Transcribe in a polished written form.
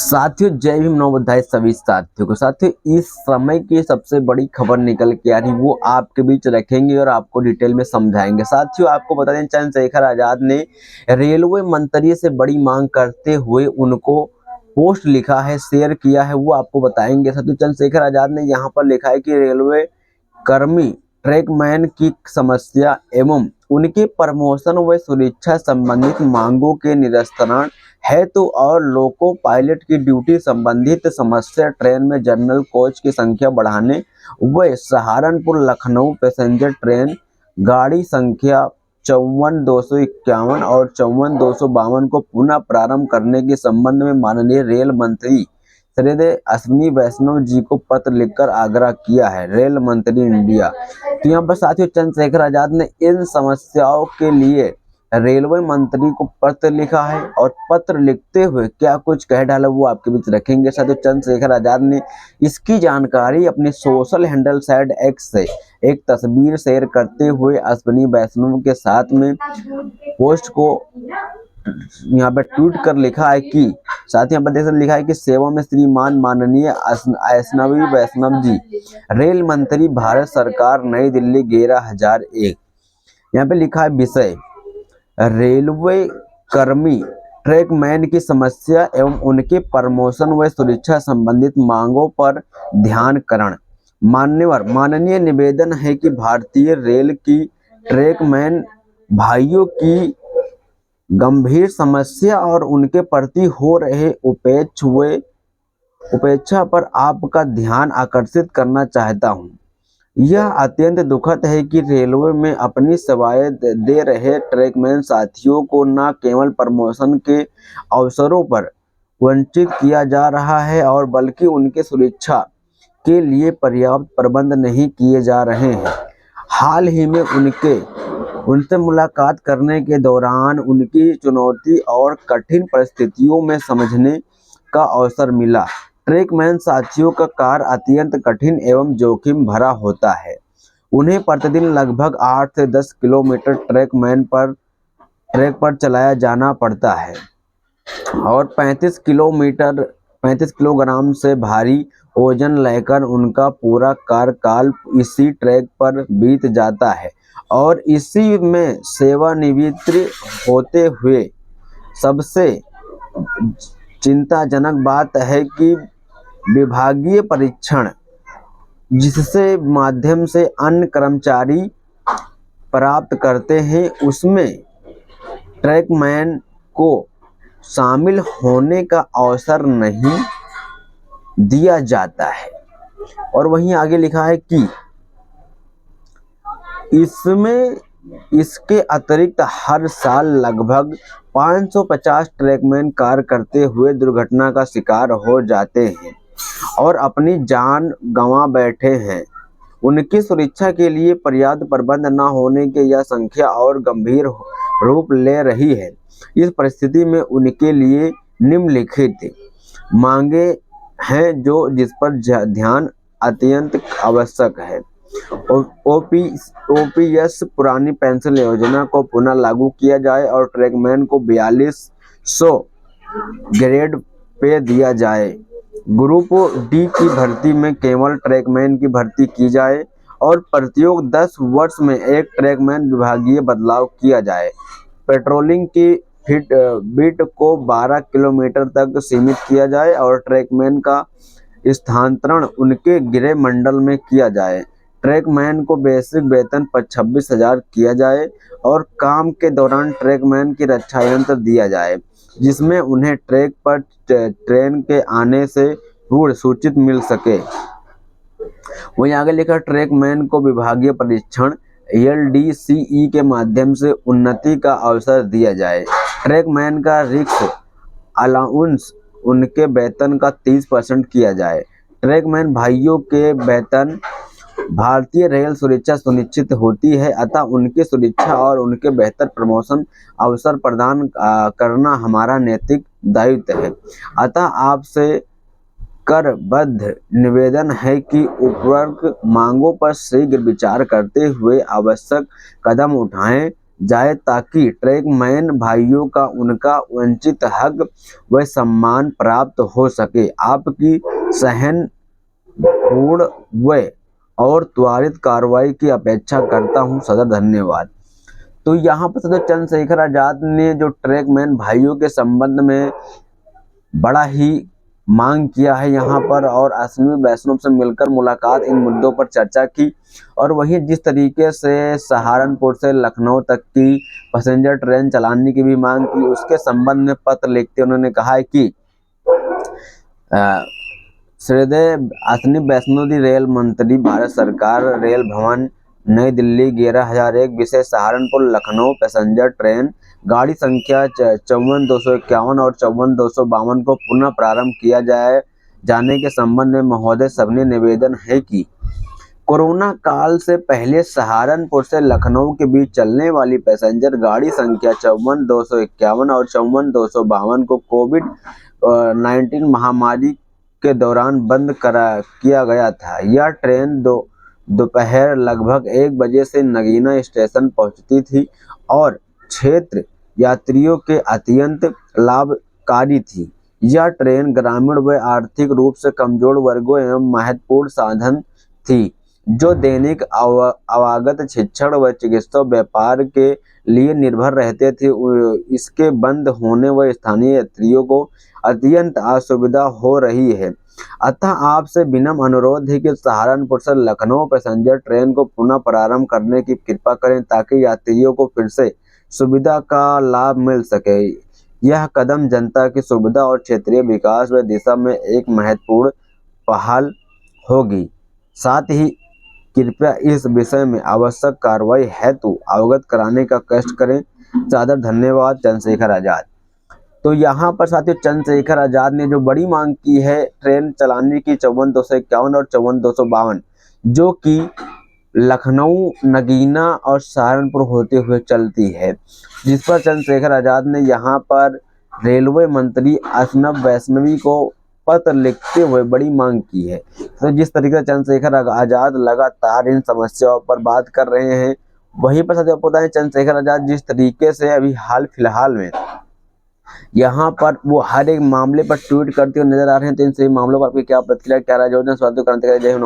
साथियों, जय भीम। नवोदय सभी साथियों को। साथियों, इस समय की सबसे बड़ी खबर निकल के आ रही, वो आपके बीच रखेंगे और आपको डिटेल में समझाएंगे। साथियों, आपको बता दें, चंद्रशेखर आजाद ने रेलवे मंत्री से बड़ी मांग करते हुए उनको पोस्ट लिखा है, शेयर किया है, वो आपको बताएंगे। साथियों, चंद्रशेखर आजाद ने यहाँ पर लिखा है कि रेलवे कर्मी ट्रैकमैन की समस्या एवं उनके प्रमोशन व सुरक्षा संबंधित मांगों के निराकरण हेतु और लोको पायलट की ड्यूटी संबंधित समस्या, ट्रेन में जनरल कोच की संख्या बढ़ाने व सहारनपुर लखनऊ पैसेंजर ट्रेन गाड़ी संख्या 54,251 और 54,252 को पुनः प्रारंभ करने के संबंध में माननीय रेल मंत्री श्री अश्विनी वैष्णव जी को पत्र लिखकर आग्रह किया है। रेल मंत्री इंडिया। तो यहाँ पर साथियों, चंद्रशेखर आजाद ने इन समस्याओं के लिए रेलवे मंत्री को पत्र लिखा है और पत्र लिखते हुए क्या कुछ कह डाला वो आपके बीच रखेंगे। साथियों, चंद्रशेखर आजाद ने इसकी जानकारी अपनी सोशल हैंडल साइट एक्स से एक तस्वीर शेयर करते हुए अश्विनी वैष्णव के साथ में पोस्ट को यहाँ पे ट्वीट कर लिखा है कि साथ ही यहाँ पर देख सकते लिखा है कि सेवा में श्रीमान माननीय अश्विनी वैष्णव जी, रेल मंत्री, भारत सरकार, नई दिल्ली 11,001। यहाँ पे लिखा है विषय रेलवे कर्मी ट्रैकमैन की समस्या एवं उनके प्रमोशन व सुरक्षा संबंधित मांगों पर ध्यानकरण। माननीय निवेदन है कि भारतीय रेल की ट्रैकमैन भाइयों की गंभीर समस्या और उनके प्रति हो रहे उपेक्षा पर आपका ध्यान आकर्षित करना चाहता हूं। यह अत्यंत दुखद है कि रेलवे में अपनी सेवाएं दे रहे ट्रैकमैन साथियों को न केवल प्रमोशन के अवसरों पर वंचित किया जा रहा है और बल्कि उनके सुरक्षा के लिए पर्याप्त प्रबंध नहीं किए जा रहे हैं। हाल ही में उनसे मुलाकात करने के दौरान उनकी चुनौती और कठिन परिस्थितियों में समझने का अवसर मिला। ट्रैकमैन साथियों का कार्य अत्यंत कठिन एवं जोखिम भरा होता है। उन्हें प्रतिदिन लगभग 8 से 10 किलोमीटर ट्रैक पर चलाया जाना पड़ता है और 35 किलोग्राम से भारी ओजन लेकर उनका पूरा कार्यकाल इसी ट्रैक पर बीत जाता है और इसी में सेवानिवृत्त होते हुए सबसे चिंताजनक बात है कि विभागीय परीक्षण जिससे माध्यम से अन्य कर्मचारी प्राप्त करते हैं, उसमें ट्रैकमैन को शामिल होने का अवसर नहीं दिया जाता है। और वहीं आगे लिखा है कि इसके अतिरिक्त हर साल लगभग 550 ट्रैकमैन कार्य करते हुए दुर्घटना का शिकार हो जाते हैं और अपनी जान गंवा बैठे हैं। उनकी सुरक्षा के लिए पर्याप्त प्रबंध न होने के यह संख्या और गंभीर रूप ले रही है। इस परिस्थिति में उनके लिए निम्नलिखित मांगे हैं जिस पर ध्यान अत्यंत आवश्यक है। ओपीएस पुरानी पेंशन योजना को पुनः लागू किया जाए और ट्रैकमैन को 4200 ग्रेड पे दिया जाए। ग्रुप डी की भर्ती में केवल ट्रैकमैन की भर्ती की जाए और प्रत्येक 10 वर्ष में एक ट्रैकमैन विभागीय बदलाव किया जाए। पेट्रोलिंग की बीट को 12 किलोमीटर तक सीमित किया जाए और ट्रैकमैन का स्थानांतरण उनके गृह मंडल में किया जाए। ट्रैकमैन को बेसिक वेतन 26,000 किया जाए और काम के दौरान ट्रैकमैन की रक्षा यंत्र दिया जाए जिसमें उन्हें ट्रैक पर ट्रेन के आने से पूर्व सूचित मिल सके। वहीं आगे लिखा ट्रैकमैन को विभागीय परीक्षण LDCE के माध्यम से उन्नति का अवसर दिया जाए। ट्रैकमैन का रिस्क अलाउंस उनके वेतन का 30% किया जाए। ट्रैकमैन भाइयों के वेतन भारतीय रेल सुरक्षा सुनिश्चित होती है, अतः उनकी सुरक्षा और उनके बेहतर प्रमोशन अवसर प्रदान करना हमारा नैतिक दायित्व है। अतः आपसे करबद्ध निवेदन है कि उपरोक्त मांगों पर शीघ्र विचार करते हुए आवश्यक कदम उठाएं। जाए ताकि ट्रैकमैन भाइयों का उनका वंचित हक व सम्मान प्राप्त हो सके। आपकी सहानुभूति व और त्वरित कार्रवाई की अपेक्षा करता हूं। सदर धन्यवाद। तो यहाँ पर सदर चंद्रशेखर आजाद ने जो ट्रैकमैन भाइयों के संबंध में बड़ा ही मांग किया है यहाँ पर, और अश्विनी वैष्णव से मिलकर मुलाकात, इन मुद्दों पर चर्चा की। और वहीं जिस तरीके से सहारनपुर से लखनऊ तक की पैसेंजर ट्रेन चलाने की भी मांग की, उसके संबंध में पत्र लिखते उन्होंने कहा है कि श्रीदेव अश्विनी वैष्णव दी रेल मंत्री, भारत सरकार, रेल भवन नई दिल्ली 11001 विशेष सहारनपुर लखनऊ पैसेंजर ट्रेन गाड़ी संख्या 54-251 और 54-252 को पुनः प्रारंभ किया जाने के संबंध में महोदय सबने निवेदन है कि कोरोना काल से पहले सहारनपुर से लखनऊ के बीच चलने वाली पैसेंजर गाड़ी संख्या 54-251 और 54-252 को कोविड-19 महामारी के दौरान बंद किया गया था। यह ट्रेन दोपहर लगभग 1 बजे से नगीना स्टेशन पहुंचती थी और क्षेत्र यात्रियों के अत्यंत लाभकारी थी। यह ट्रेन ग्रामीण व आर्थिक रूप से कमजोर वर्गों एवं महत्वपूर्ण साधन थी, जो दैनिक आवागत, शिक्षण व चिकित्सा व्यापार के लिए निर्भर रहते थे। इसके बंद होने व स्थानीय यात्रियों को अत्यंत असुविधा हो रही है। अतः आपसे विनम्र अनुरोध है कि सहारनपुर से लखनऊ पैसेंजर ट्रेन को पुनः प्रारंभ करने की कृपा करें ताकि यात्रियों को फिर से सुविधा का लाभ मिल सके। यह कदम जनता की सुविधा और क्षेत्रीय विकास व दिशा में एक महत्वपूर्ण पहल होगी। साथ ही कृपया इस विषय में आवश्यक कार्रवाई हेतु अवगत कराने का कष्ट करें। सादर धन्यवाद, चंद्रशेखर आजाद। तो यहाँ पर साथियों चंद्रशेखर आजाद ने जो बड़ी मांग की है ट्रेन चलाने की 54-251 और 54-252, जो कि लखनऊ, नगीना और सहारनपुर होते हुए चलती है, जिस पर चंद्रशेखर आजाद ने यहाँ पर रेलवे मंत्री अश्विनी वैष्णव को पत्र लिखते हुए बड़ी मांग की है। तो जिस तरीके से चंद्रशेखर आजाद लगातार इन समस्याओं पर बात कर रहे हैं, वहीं पर साथियों आपको बताएं चंद्रशेखर आजाद जिस तरीके से अभी हाल फिलहाल में यहाँ पर वो हर एक मामले पर ट्वीट करते हुए नजर आ रहे हैं। तो इन सभी मामलों पर आपकी क्या प्रतिक्रिया, क्या राय, जो स्वास्थ्य क्रांतिकारी जय हिंद।